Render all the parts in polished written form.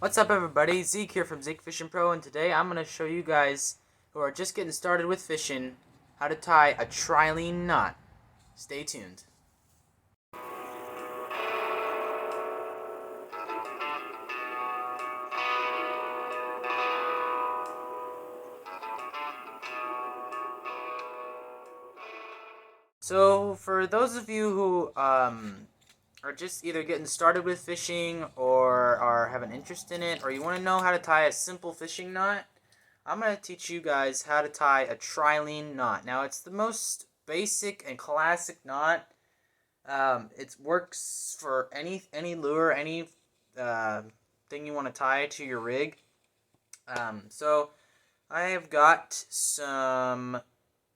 What's up, everybody? Zeke here from Zeke Fishing Pro, and today I'm going to show you guys who are just getting started with fishing how to tie a trilene knot. Stay tuned. So for those of you who are just either getting started with fishing or have an interest in it, or you want to know how to tie a simple fishing knot, I'm going to teach you guys how to tie a trilene knot. Now, it's the most basic and classic knot. It works for any lure, any thing you want to tie to your rig. So I have got some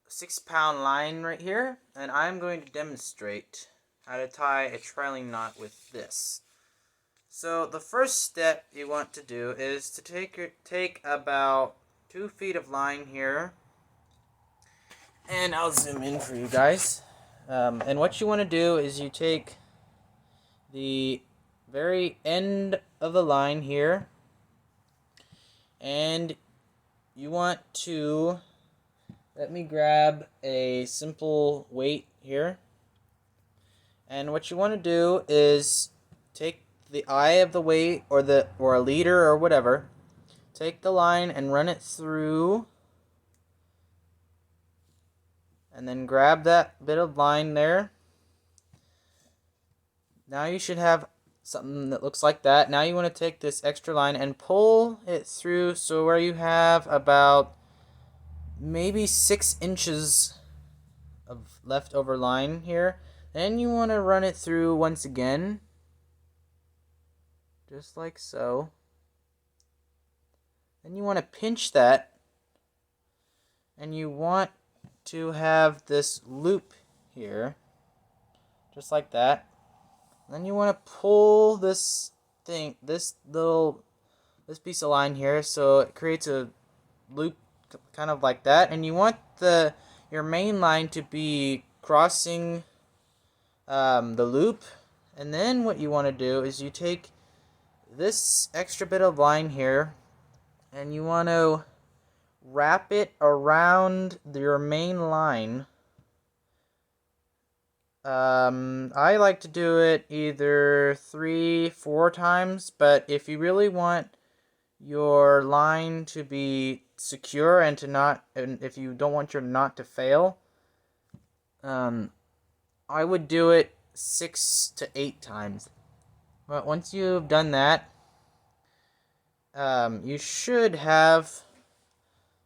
6-pound line right here, and I'm going to demonstrate how to tie a trilene knot with this. So the first step you want to do is to take about 2 feet of line here, and I'll zoom in for you guys. And what you want to do is you take the very end of the line here, and you want to, let me grab a simple weight here, and what you want to do is take the eye of the weight or a leader or whatever, take the line and run it through, and then grab that bit of line there. Now you should have something that looks like that. Now you want to take this extra line and pull it through, so where you have about maybe 6 inches of leftover line here. Then you want to run it through once again, just like so. Then you want to pinch that, and you want to have this loop here, just like that. Then you want to pull this piece of line here, so it creates a loop kind of like that. And you want your main line to be crossing the loop. And then what you want to do is you take this extra bit of line here, and you want to wrap it around your main line. I like to do it either 3-4 times, but if you really want your line to be secure and if you don't want your knot to fail, I would do it 6 to 8 times. But once you've done that, you should have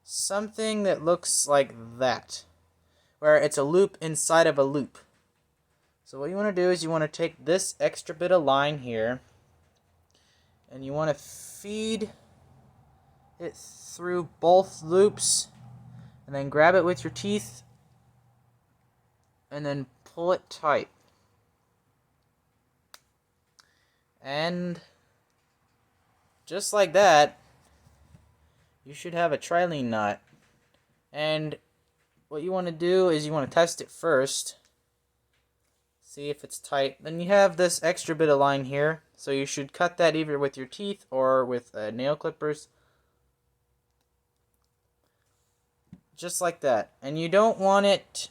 something that looks like that, where it's a loop inside of a loop. So what you want to do is you want to take this extra bit of line here, and you want to feed it through both loops, and then grab it with your teeth, and then pull it tight. And just like that, you should have a trilene knot. And what you want to do is you want to test it first, see if it's tight. Then you have this extra bit of line here, so you should cut that either with your teeth or with nail clippers, just like that. And you don't want it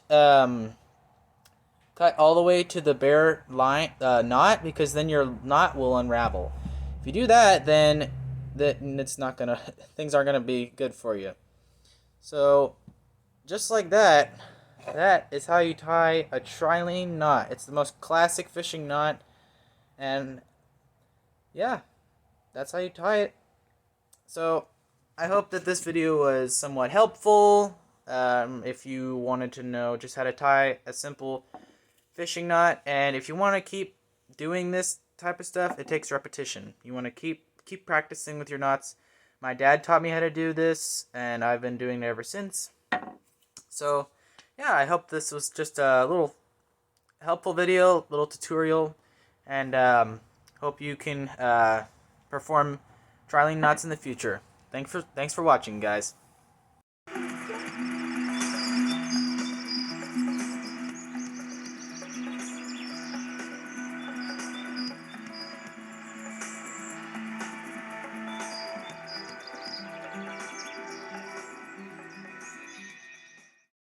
cut all the way to the bare line knot, because then your knot will unravel. If you do that, then it's not gonna things aren't gonna be good for you. So just like that, that is how you tie a trilene knot. It's the most classic fishing knot, and yeah, that's how you tie it. So I hope that this video was somewhat helpful. If you wanted to know just how to tie a simple fishing knot, and if you want to keep doing this type of stuff, it takes repetition. You want to keep practicing with your knots. My dad taught me how to do this, and I've been doing it ever since. So yeah, I hope this was just a little helpful video, little tutorial, and hope you can perform trilene knots in the future. Thanks for watching, guys.